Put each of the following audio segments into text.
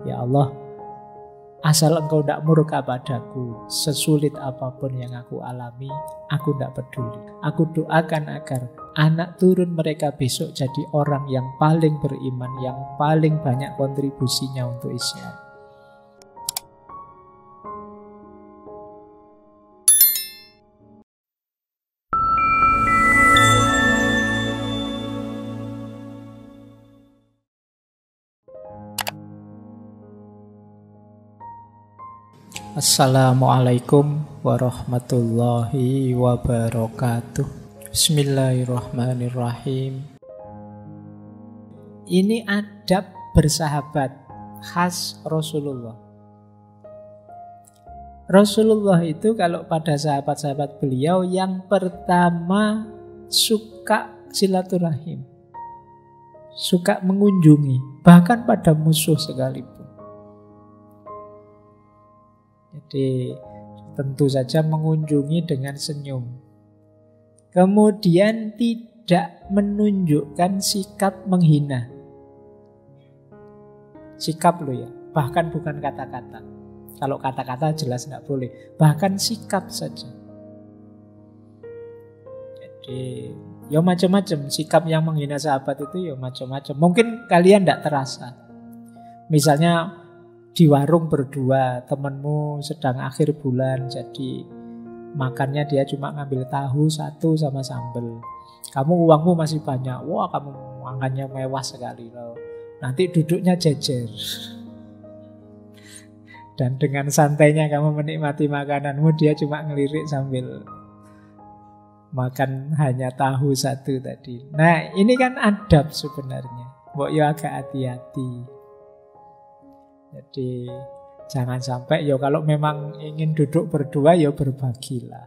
Ya Allah, asal engkau tidak murka padaku, sesulit apapun yang aku alami, aku tidak peduli. Aku doakan agar anak turun mereka besok jadi orang yang paling beriman, yang paling banyak kontribusinya untuk Islam. Assalamualaikum warahmatullahi wabarakatuh. Bismillahirrahmanirrahim. Ini adab bersahabat khas Rasulullah. Rasulullah itu kalau pada sahabat-sahabat beliau yang pertama suka silaturahim, suka mengunjungi, bahkan pada musuh sekalipun. Jadi tentu saja mengunjungi dengan senyum. Kemudian tidak menunjukkan sikap menghina. Sikap loh ya, bahkan bukan kata-kata. Kalau kata-kata jelas tidak boleh, bahkan sikap saja. Jadi ya macam-macam sikap yang menghina sahabat itu ya macam-macam. Mungkin kalian tidak terasa. Misalnya di warung berdua, temenmu sedang akhir bulan, jadi makannya dia cuma ngambil tahu satu sama sambal. Kamu uangmu masih banyak, wah kamu makannya mewah sekali loh. Nanti duduknya jejer. Dan dengan santainya kamu menikmati makananmu, dia cuma ngelirik sambil makan hanya tahu satu tadi. Nah ini kan adab sebenarnya. Mbok ya agak hati-hati. Jadi jangan sampai ya kalau memang ingin duduk berdua ya berbagilah.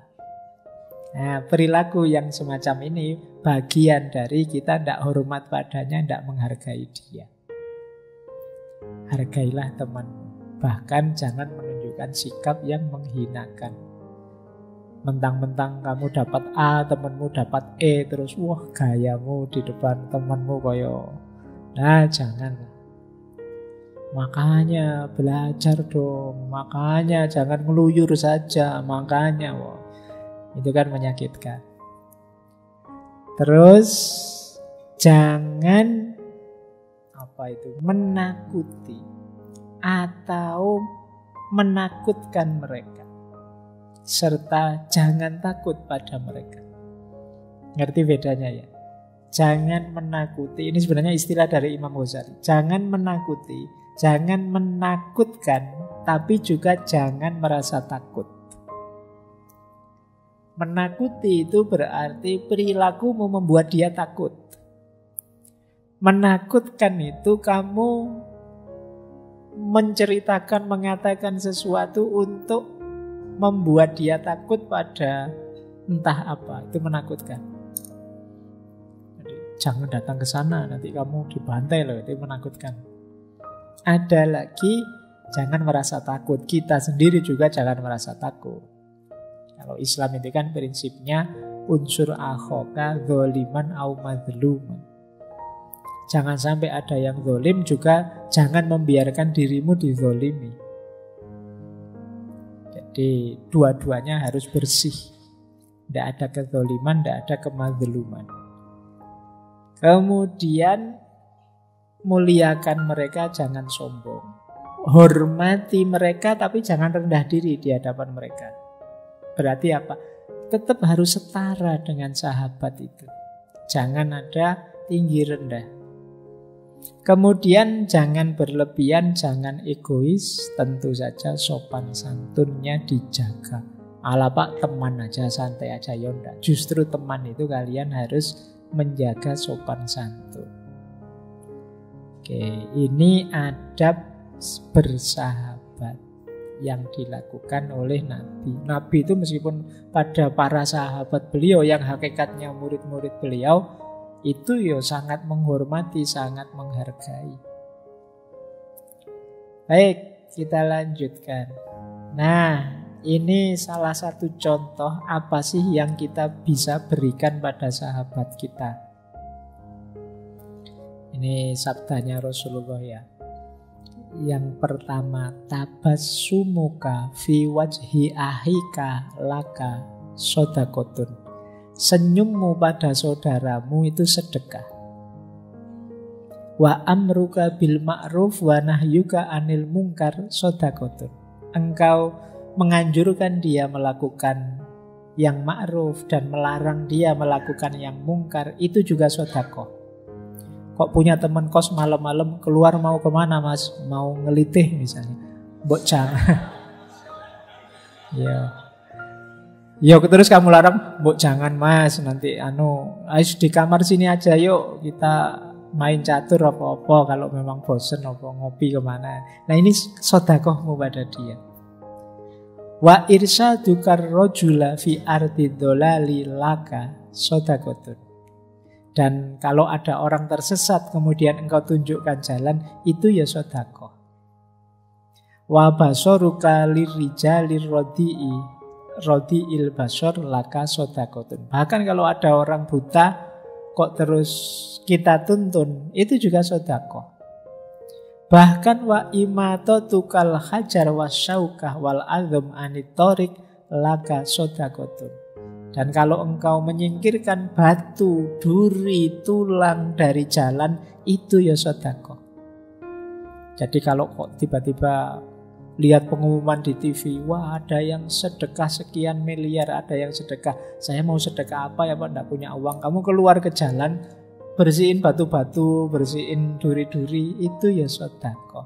Nah perilaku yang semacam ini bagian dari kita tidak hormat padanya, tidak menghargai dia. Hargailah temanmu. Bahkan jangan menunjukkan sikap yang menghinakan. Mentang-mentang kamu dapat A, temanmu dapat E, terus wah gayamu di depan temanmu koyo. Nah jangan. Makanya belajar dong, makanya jangan ngeluyur saja, makanya wah, itu kan menyakitkan. Terus jangan menakuti atau menakutkan mereka, serta jangan takut pada mereka. Ngerti bedanya ya? Jangan menakuti, ini sebenarnya istilah dari Imam Ghazali. Jangan menakuti, jangan menakutkan, tapi juga jangan merasa takut. Menakuti itu berarti perilakumu membuat dia takut. Menakutkan itu kamu menceritakan, mengatakan sesuatu untuk membuat dia takut pada entah apa. Itu menakutkan. Jadi, jangan datang ke sana, nanti kamu dibantai loh. Itu menakutkan. Ada lagi, jangan merasa takut. Kita sendiri juga jangan merasa takut. Kalau Islam itu kan prinsipnya unsur akhoka dzaliman au madzluman. Jangan sampai ada yang zalim, juga jangan membiarkan dirimu dizalimi. Jadi dua-duanya harus bersih. Tidak ada kezaliman, tidak ada kemadzluman. Kemudian muliakan mereka, jangan sombong. Hormati mereka tapi jangan rendah diri di hadapan mereka. Berarti apa? Tetap harus setara dengan sahabat itu. Jangan ada tinggi rendah. Kemudian jangan berlebihan, jangan egois. Tentu saja sopan santunnya dijaga. Ala pak teman aja, santai aja, yonda. Justru teman itu kalian harus menjaga sopan santun. Oke, ini adab bersahabat yang dilakukan oleh Nabi. Nabi itu meskipun pada para sahabat beliau yang hakikatnya murid-murid beliau, itu ya sangat menghormati, sangat menghargai. Baik, kita lanjutkan. Nah, ini salah satu contoh apa sih yang kita bisa berikan pada sahabat kita. Ini sabdanya Rasulullah ya. Yang pertama, tabassumuka fi wajhi ahika laka sodakotun. Senyummu pada saudaramu itu sedekah. Wa amruka bil ma'ruf wa nahyuka anil munkar sodakotun. Engkau menganjurkan dia melakukan yang ma'ruf dan melarang dia melakukan yang mungkar, itu juga sodakoh. Kok punya teman kos malam-malam keluar mau kemana mas? Mau ngelitih misalnya. Mbok jangan. Ya terus kamu larang, mbok jangan mas, nanti ayo di kamar sini aja yuk kita main catur apa-apa kalau memang bosen apa ngopi kemana. Nah ini sodakohmu pada dia. Wa irsadukar rojula fi ardi dolali laka sodakotun. Dan kalau ada orang tersesat kemudian engkau tunjukkan jalan, itu ya sedekah. Wa basaruka lirrijalir rodi'il basar laka sedekatun. Bahkan kalau ada orang buta kok terus kita tuntun, itu juga sedekah. Bahkan wa imatatukal hajar wasyaukah wal azm anit tariq laka sedekatun. Dan kalau engkau menyingkirkan batu, duri, tulang dari jalan, itu ya sedekah. Jadi kalau kok tiba-tiba lihat pengumuman di TV, wah ada yang sedekah sekian miliar, ada yang sedekah, saya mau sedekah apa ya Pak, enggak punya uang. Kamu keluar ke jalan, bersihin batu-batu, bersihin duri-duri, itu ya sedekah.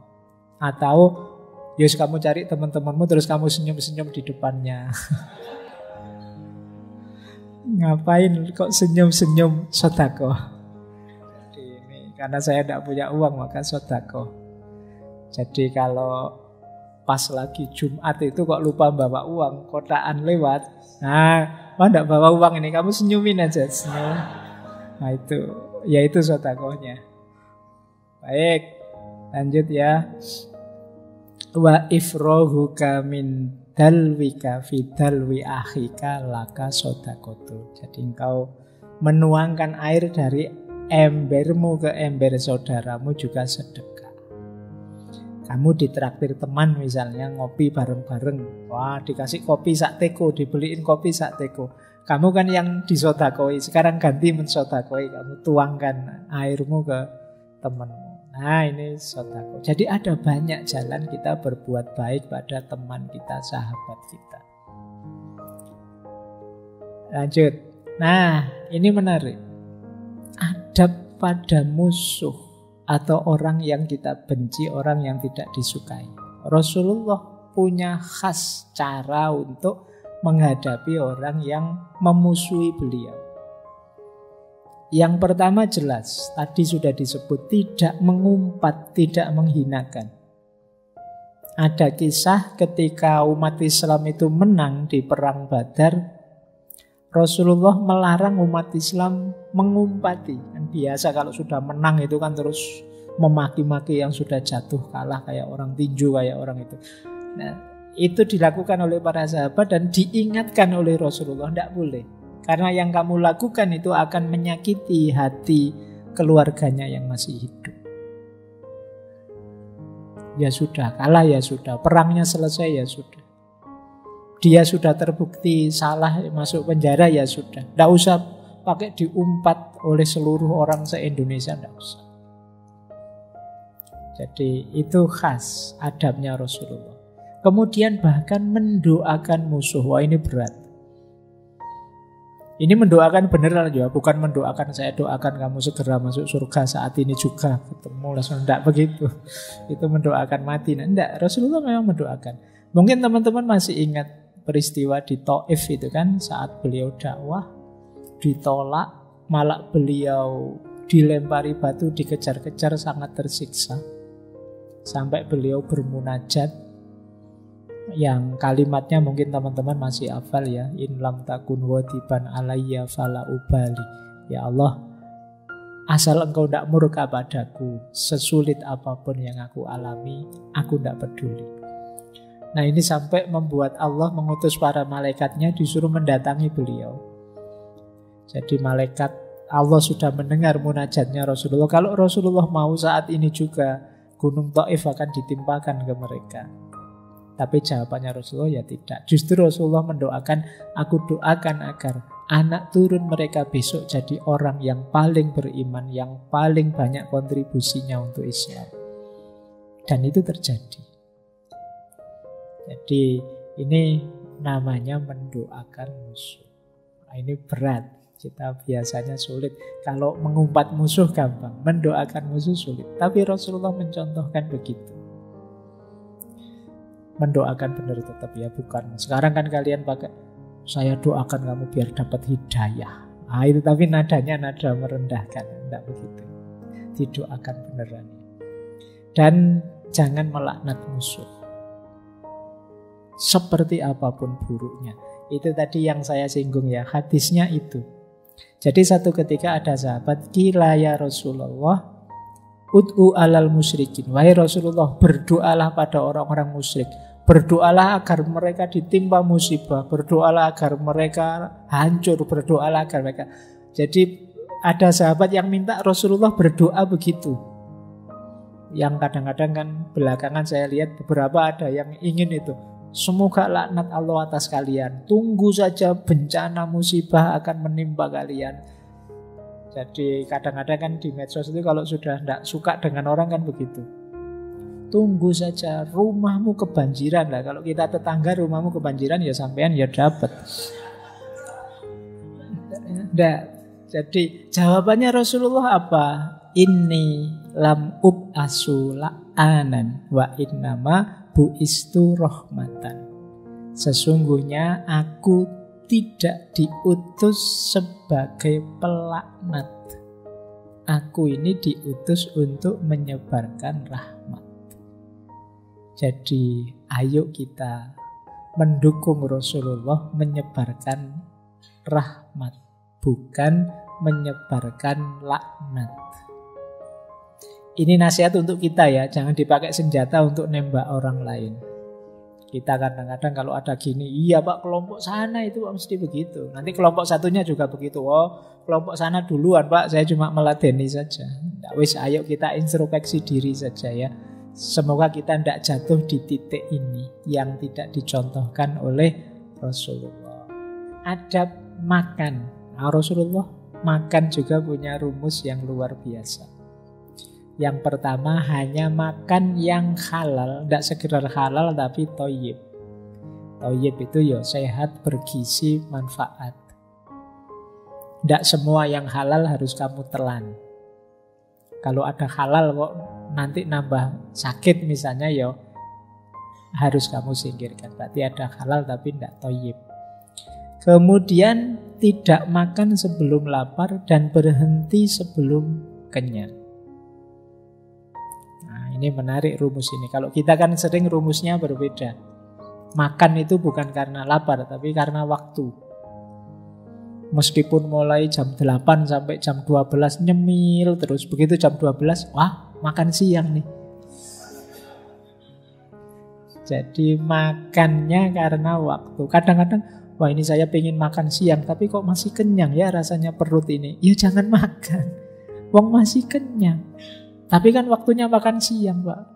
Atau yus kamu cari teman-temanmu terus kamu senyum-senyum di depannya. Ngapain kok senyum-senyum sedekah? Jadi ini karena saya tidak punya uang maka sedekah. Jadi kalau pas lagi Jumat itu kok lupa bawa uang, kotaan lewat. Nah, tidak bawa uang ini, kamu senyumin aja, senyum. Nah itu, ya itu sedekahnya. Baik, lanjut ya. Wa ifrohuka min dalwika fi dalwi akhika laka sodakotu. Jadi engkau menuangkan air dari embermu ke ember saudaramu juga sedekah. Kamu ditraktir teman misalnya ngopi bareng-bareng, wah dikasih kopi sak teko, dibeliin kopi sak teko. Kamu kan yang disodakoi, sekarang ganti mensodakoi, kamu tuangkan airmu ke temanmu. Nah ini sedekah. Jadi ada banyak jalan kita berbuat baik pada teman kita, sahabat kita. Lanjut. Nah ini menarik. Adab pada musuh atau orang yang kita benci, orang yang tidak disukai. Rasulullah punya khas cara untuk menghadapi orang yang memusuhi beliau. Yang pertama jelas, tadi sudah disebut, tidak mengumpat, tidak menghinakan. Ada kisah ketika umat Islam itu menang di perang Badar, Rasulullah melarang umat Islam mengumpati. Kan biasa kalau sudah menang itu kan terus memaki-maki yang sudah jatuh kalah, kayak orang tinju, kayak orang itu. Nah, itu dilakukan oleh para sahabat dan diingatkan oleh Rasulullah, tidak boleh. Karena yang kamu lakukan itu akan menyakiti hati keluarganya yang masih hidup. Ya sudah, kalah ya sudah, perangnya selesai ya sudah. Dia sudah terbukti salah, masuk penjara ya sudah. Tidak usah pakai diumpat oleh seluruh orang se-Indonesia, tidak usah. Jadi itu khas adabnya Rasulullah. Kemudian bahkan mendoakan musuh. Wah ini berat. Ini mendoakan beneran juga, bukan mendoakan saya doakan kamu segera masuk surga saat ini juga ketemu langsung, enggak begitu. Itu mendoakan mati. Nah, enggak, Rasulullah memang mendoakan. Mungkin teman-teman masih ingat peristiwa di Taif itu kan, saat beliau dakwah ditolak, malah beliau dilempari batu, dikejar-kejar, sangat tersiksa. Sampai beliau bermunajat yang kalimatnya mungkin teman-teman masih hafal ya, in lam takun wadiban alayya fala ubali. Ya Allah, asal engkau tidak murka padaku, sesulit apapun yang aku alami, aku tidak peduli. Nah ini sampai membuat Allah mengutus para malaikatnya disuruh mendatangi beliau. Jadi malaikat Allah sudah mendengar munajatnya Rasulullah. Kalau Rasulullah mau saat ini juga gunung Taif akan ditimpakan ke mereka. Tapi jawabannya Rasulullah ya tidak. Justru Rasulullah mendoakan, aku doakan agar anak turun mereka besok jadi orang yang paling beriman, yang paling banyak kontribusinya untuk Islam. Dan itu terjadi. Jadi ini namanya mendoakan musuh. Nah, ini berat. Kita biasanya sulit. Kalau mengumpat musuh gampang, mendoakan musuh sulit. Tapi Rasulullah mencontohkan begitu. Mendoakan benar tetap ya, bukan. Sekarang kan kalian pakai, saya doakan kamu biar dapat hidayah. Ah, itu tapi nadanya nada merendahkan. Tidak begitu. Didoakan beneran. Dan jangan melaknat musuh. Seperti apapun buruknya. Itu tadi yang saya singgung ya, hadisnya itu. Jadi satu ketika ada sahabat, qila ya Rasulullah, ud'u alal musyrikin. Wahai Rasulullah, berdoalah pada orang-orang musyrik. Berdoalah agar mereka ditimpa musibah. Berdoalah agar mereka hancur. Berdoalah agar mereka. Jadi ada sahabat yang minta Rasulullah berdoa begitu. Yang kadang-kadang kan belakangan saya lihat beberapa ada yang ingin itu. Semoga laknat Allah atas kalian. Tunggu saja bencana musibah akan menimpa kalian. Jadi kadang-kadang kan di medsos itu kalau sudah tidak suka dengan orang kan begitu. Tunggu saja rumahmu kebanjiran lah. Kalau kita tetangga rumahmu kebanjiran ya sampean ya dapat. Nah, jadi jawabannya Rasulullah apa? Inni lam ub'asu la'anan wa innama bu'istu rahmatan. Sesungguhnya aku tidak diutus sebagai pelaknat. Aku ini diutus untuk menyebarkan rahmat. Jadi ayo kita mendukung Rasulullah menyebarkan rahmat, bukan menyebarkan laknat. Ini nasihat untuk kita ya, jangan dipakai senjata untuk nembak orang lain. Kita kadang-kadang kalau ada gini, iya Pak kelompok sana itu Pak mesti begitu. Nanti kelompok satunya juga begitu. Oh kelompok sana duluan Pak, saya cuma meladeni saja. Nggak, wis ayo kita introspeksi diri saja ya. Semoga kita tidak jatuh di titik ini yang tidak dicontohkan oleh Rasulullah. Adab makan. Nah, Rasulullah makan juga punya rumus yang luar biasa. Yang pertama hanya makan yang halal, tidak sekedar halal tapi thayyib. Thayyib itu ya sehat, bergizi, manfaat. Tidak semua yang halal harus kamu telan. Kalau ada halal kok nanti nambah sakit misalnya ya harus kamu singkirkan. Berarti ada halal tapi tidak thayyib. Kemudian tidak makan sebelum lapar dan berhenti sebelum kenyang. Ini menarik rumus ini. Kalau kita kan sering rumusnya berbeda. Makan itu bukan karena lapar, tapi karena waktu. Meskipun mulai jam 8 sampai jam 12 nyemil terus. Begitu jam 12, wah makan siang nih. Jadi makannya karena waktu. Kadang-kadang, wah ini saya pengen makan siang, tapi kok masih kenyang ya rasanya perut ini. Ya jangan makan. Wong masih kenyang. Tapi kan waktunya makan siang Pak.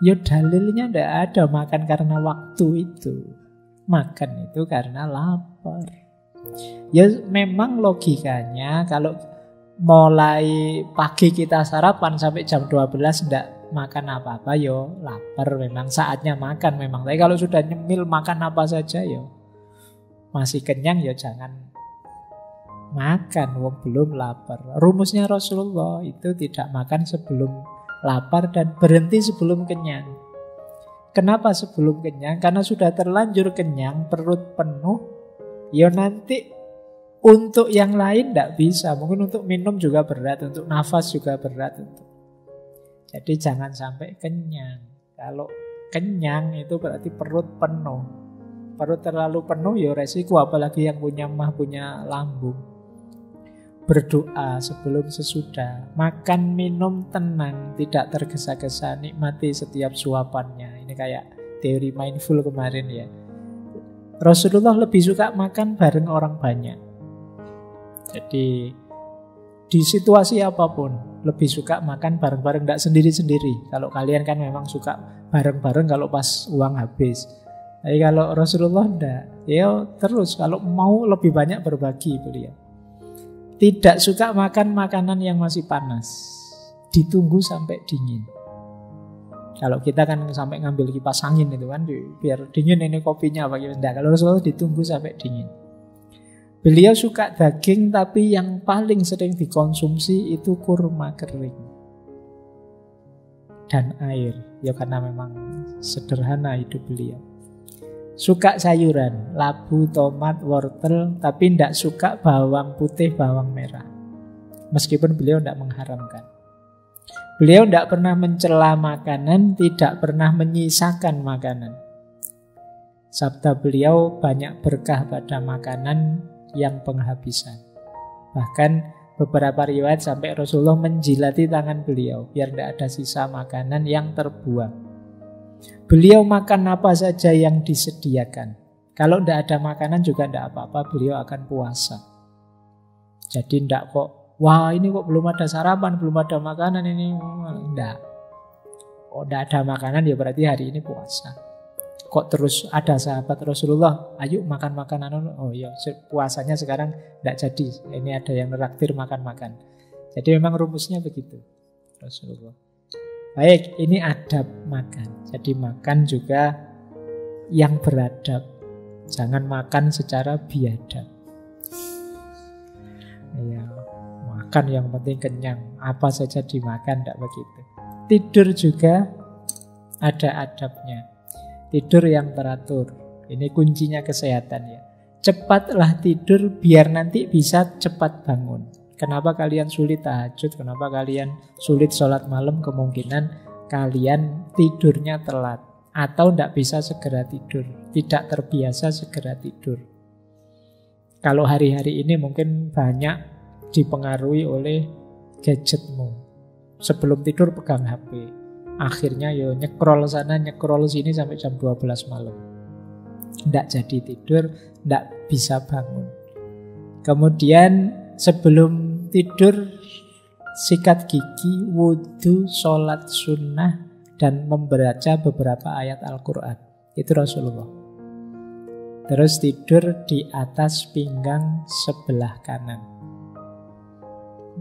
Ya dalilnya tidak ada makan karena waktu itu. Makan itu karena lapar. Ya memang logikanya kalau mulai pagi kita sarapan sampai jam 12 tidak makan apa-apa yo lapar, memang saatnya makan memang. Tapi kalau sudah nyemil makan apa saja yo masih kenyang ya jangan makan, wong belum lapar. Rumusnya Rasulullah itu tidak makan sebelum lapar dan berhenti sebelum kenyang. Kenapa sebelum kenyang? Karena sudah terlanjur kenyang, perut penuh, ya nanti untuk yang lain tidak bisa. Mungkin untuk minum juga berat, untuk nafas juga berat. Jadi jangan sampai kenyang. Kalau kenyang itu berarti perut penuh. Perut terlalu penuh ya resiko, apalagi yang punya mah, punya lambung. Berdoa sebelum sesudah, makan minum tenang, tidak tergesa-gesa, nikmati setiap suapannya. Ini kayak teori mindful kemarin ya. Rasulullah lebih suka makan bareng orang banyak. Jadi di situasi apapun, lebih suka makan bareng-bareng, tidak sendiri-sendiri. Kalau kalian kan memang suka bareng-bareng kalau pas uang habis. Tapi kalau Rasulullah tidak, ya terus kalau mau lebih banyak berbagi beliau. Tidak suka makan makanan yang masih panas, ditunggu sampai dingin. Kalau kita kan sampai ngambil kipas angin itu kan, biar dingin ini kopinya apa gitu. Kalau Rasulullah ditunggu sampai dingin. Beliau suka daging, tapi yang paling sering dikonsumsi itu kurma kering dan air. Ya karena memang sederhana hidup beliau. Suka sayuran, labu, tomat, wortel, tapi tidak suka bawang putih, bawang merah. Meskipun beliau tidak mengharamkan. Beliau tidak pernah mencela makanan, tidak pernah menyisakan makanan. Sabda beliau banyak berkah pada makanan yang penghabisan. Bahkan beberapa riwayat sampai Rasulullah menjilati tangan beliau biar tidak ada sisa makanan yang terbuang. Beliau makan apa saja yang disediakan. Kalau tidak ada makanan juga tidak apa-apa, beliau akan puasa. Jadi tidak kok, wah ini kok belum ada sarapan, belum ada makanan ini. Tidak. Kok tidak ada makanan ya berarti hari ini puasa. Kok terus ada sahabat Rasulullah, ayo makan makanan. Oh iya, puasanya sekarang tidak jadi. Ini ada yang neraktir makan-makan. Jadi memang rumusnya begitu Rasulullah. Baik, ini adab makan. Jadi makan juga yang beradab. Jangan makan secara biadab. Ya, makan yang penting kenyang. Apa saja dimakan, tidak begitu. Tidur juga ada adabnya. Tidur yang teratur. Ini kuncinya kesehatan ya. Cepatlah tidur biar nanti bisa cepat bangun. Kenapa kalian sulit tahajud? Kenapa kalian sulit sholat malam? Kemungkinan kalian tidurnya telat. Atau tidak bisa segera tidur. Tidak terbiasa segera tidur. Kalau hari-hari ini mungkin banyak dipengaruhi oleh gadgetmu. Sebelum tidur pegang HP. Akhirnya yo nyekrol sana nyekrol sini sampai jam 12 malam. Tidak jadi tidur, tidak bisa bangun. Kemudian sebelum tidur sikat gigi, wudhu, sholat sunnah, dan membaca beberapa ayat Al-Quran. Itu Rasulullah. Terus tidur di atas pinggang sebelah kanan.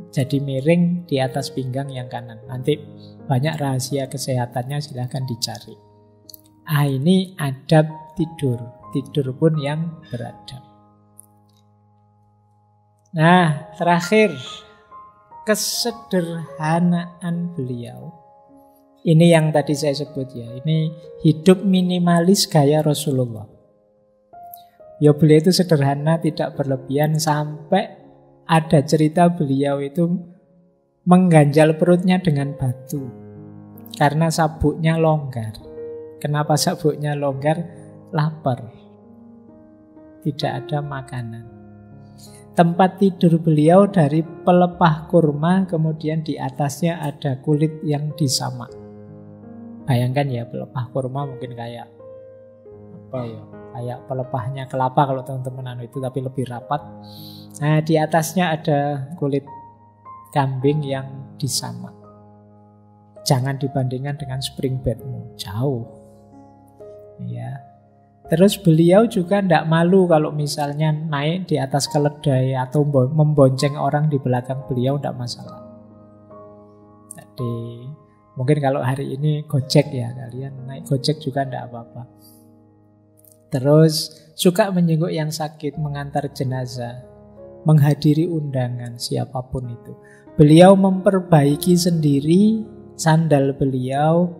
Jadi miring di atas pinggang yang kanan. Nanti banyak rahasia kesehatannya, silahkan dicari. Ini adab tidur. Tidur pun yang beradab. Nah, terakhir, kesederhanaan beliau. Ini yang tadi saya sebut ya. Ini hidup minimalis gaya Rasulullah. Ya beliau itu sederhana, tidak berlebihan, sampai ada cerita beliau itu mengganjal perutnya dengan batu karena sabuknya longgar. Kenapa sabuknya longgar? Lapar. Tidak ada makanan. Tempat tidur beliau dari pelepah kurma, kemudian di atasnya ada kulit yang disamak. Bayangkan ya, pelepah kurma mungkin kayak apa ya? Kayak pelepahnya kelapa kalau teman-teman itu, tapi lebih rapat. Nah, di atasnya ada kulit kambing yang disamak. Jangan dibandingkan dengan spring bedmu, jauh. Ya. Terus beliau juga tidak malu kalau misalnya naik di atas keledai atau membonceng orang di belakang beliau, tidak masalah. Jadi mungkin kalau hari ini Gojek ya, kalian naik Gojek juga tidak apa-apa. Terus suka menjenguk yang sakit, mengantar jenazah, menghadiri undangan siapapun itu. Beliau memperbaiki sendiri sandal beliau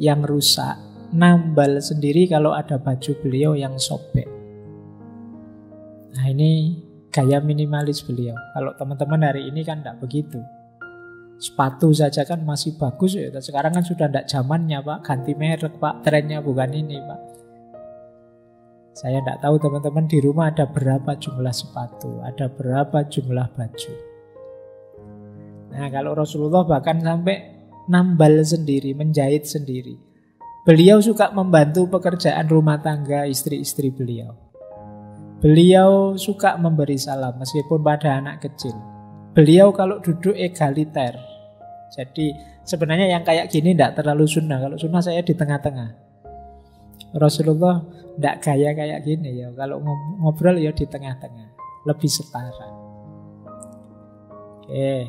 yang rusak, nambal sendiri kalau ada baju beliau yang sobek. Nah ini gaya minimalis beliau. Kalau teman-teman hari ini kan tidak begitu. Sepatu saja kan masih bagus ya. Sekarang kan sudah tidak zamannya Pak, ganti merek Pak, trennya bukan ini Pak. Saya tidak tahu teman-teman di rumah ada berapa jumlah sepatu, ada berapa jumlah baju. Nah kalau Rasulullah bahkan sampai nambal sendiri, menjahit sendiri. Beliau suka membantu pekerjaan rumah tangga istri-istri beliau. Beliau suka memberi salam meskipun pada anak kecil. Beliau kalau duduk egaliter, Jadi sebenarnya yang kayak gini tidak terlalu sunnah. Kalau sunnah saya di tengah-tengah. Rasulullah tidak gaya kayak gini ya. Kalau ngobrol ya di tengah-tengah, lebih setara. Oke.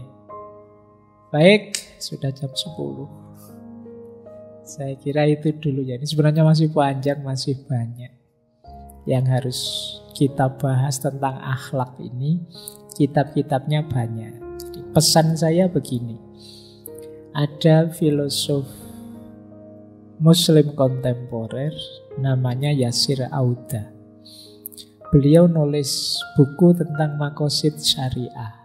Baik, sudah jam 10. Saya kira itu dulu ya. Ini sebenarnya masih panjang, masih banyak yang harus kita bahas tentang akhlak ini. Kitab-kitabnya banyak. Jadi pesan saya begini. Ada filosof Muslim kontemporer namanya Yasir Auda. Beliau nulis buku tentang maqasid syariah.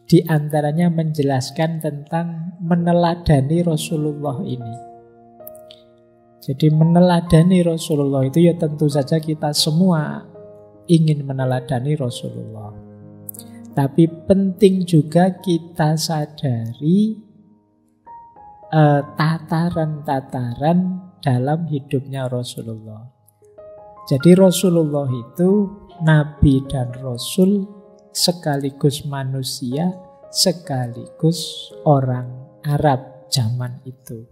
Di antaranya menjelaskan tentang meneladani Rasulullah ini. Jadi meneladani Rasulullah itu ya tentu saja kita semua ingin meneladani Rasulullah. Tapi penting juga kita sadari tataran-tataran dalam hidupnya Rasulullah. Jadi Rasulullah itu Nabi dan Rasul sekaligus manusia, sekaligus orang Arab zaman itu.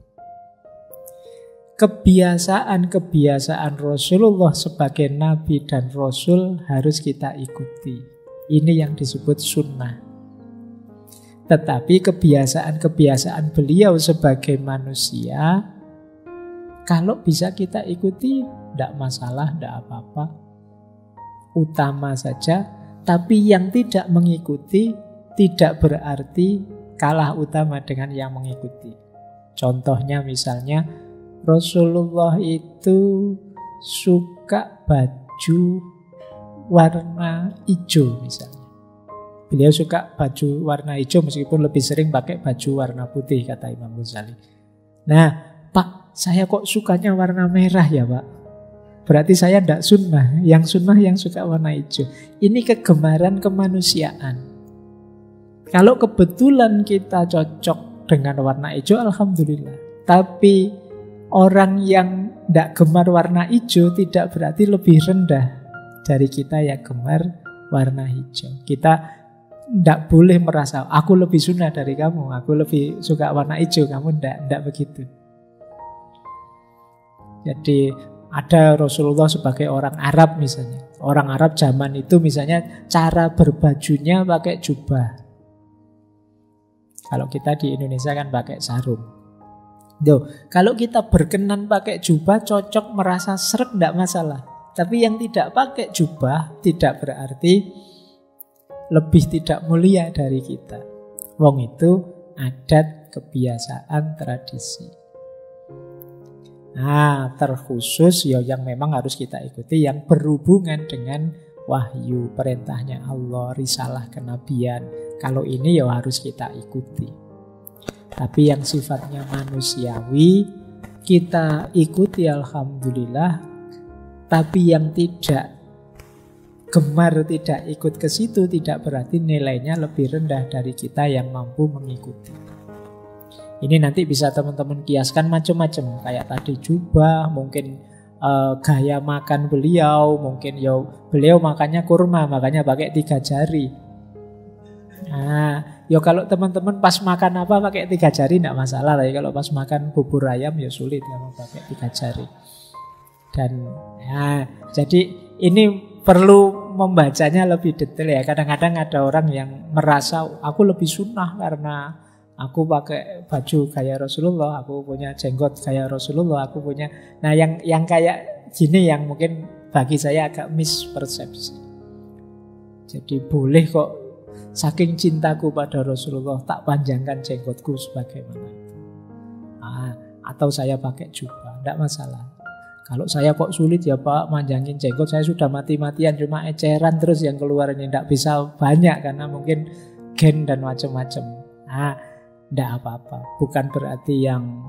Kebiasaan-kebiasaan Rasulullah sebagai Nabi dan Rasul harus kita ikuti. Ini yang disebut sunnah. Tetapi kebiasaan-kebiasaan beliau sebagai manusia, kalau bisa kita ikuti, tidak masalah, tidak apa-apa. Utama saja. Tapi yang tidak mengikuti tidak berarti kalah utama dengan yang mengikuti. Contohnya misalnya Rasulullah itu suka baju warna hijau misalnya. Beliau suka baju warna hijau meskipun lebih sering pakai baju warna putih, kata Imam Ghazali. Nah, Pak, saya kok sukanya warna merah ya Pak? Berarti saya tidak sunnah. Yang sunnah yang suka warna hijau. Ini kegemaran kemanusiaan. Kalau kebetulan kita cocok dengan warna hijau, alhamdulillah. Tapi orang yang tidak gemar warna hijau tidak berarti lebih rendah dari kita yang gemar warna hijau. Kita tidak boleh merasa aku lebih sunnah dari kamu, aku lebih suka warna hijau, kamu tidak begitu. Jadi ada Rasulullah sebagai orang Arab misalnya. Orang Arab zaman itu misalnya cara berbajunya pakai jubah. Kalau kita di Indonesia kan pakai sarung. Kalau kita berkenan pakai jubah, cocok, merasa sreg, tidak masalah. Tapi yang tidak pakai jubah tidak berarti lebih tidak mulia dari kita. Wong itu adat, kebiasaan, tradisi. Nah, terkhusus ya yang memang harus kita ikuti yang berhubungan dengan wahyu, perintahnya Allah, risalah kenabian. Kalau ini ya harus kita ikuti. Tapi yang sifatnya manusiawi kita ikuti alhamdulillah. Tapi yang tidak gemar, tidak ikut ke situ tidak berarti nilainya lebih rendah dari kita yang mampu mengikuti. Ini nanti bisa teman-teman kiaskan macam-macam. Kayak tadi jubah, mungkin gaya makan beliau, mungkin ya beliau makannya kurma, makanya pakai 3 jari. Nah, ya kalau teman-teman pas makan apa pakai 3 jari tidak masalah. Tapi kalau pas makan bubur ayam ya sulit kalau pakai 3 jari. Dan ya, jadi ini perlu membacanya lebih detail ya. Kadang-kadang ada orang yang merasa aku lebih sunnah karena aku pakai baju kayak Rasulullah, aku punya jenggot kayak Rasulullah, aku punya. Nah, yang kayak gini yang mungkin bagi saya agak mispersepsi. Jadi boleh kok saking cintaku pada Rasulullah tak panjangkan jenggotku sebagaimana itu. Atau saya pakai jubah, tidak masalah. Kalau saya kok sulit ya Pak manjangin jenggot, saya sudah mati-matian cuma eceran terus yang keluar ini, tidak bisa banyak karena mungkin gen dan macam-macam. Tidak apa-apa. Bukan berarti yang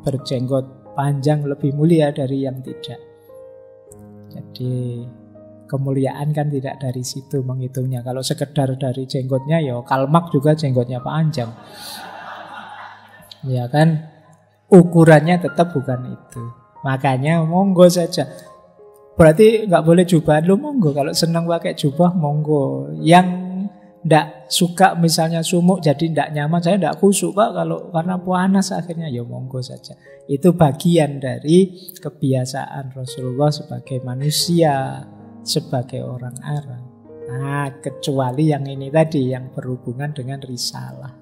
berjenggot panjang lebih mulia dari yang tidak. Jadi kemuliaan kan tidak dari situ menghitungnya. Kalau sekedar dari jenggotnya ya Karl Marx juga jenggotnya panjang. Ya kan? Ukurannya tetap bukan itu. Makanya monggo saja. Berarti nggak boleh jubah. Lo monggo. Kalau senang pakai jubah monggo. Yang ndak suka misalnya sumuk jadi ndak nyaman, saya ndak khusyuk Pak kalau karena panas akhirnya, ya monggo saja. Itu bagian dari kebiasaan Rasulullah sebagai manusia, sebagai orang Arab. Nah, kecuali yang ini tadi yang berhubungan dengan risalah.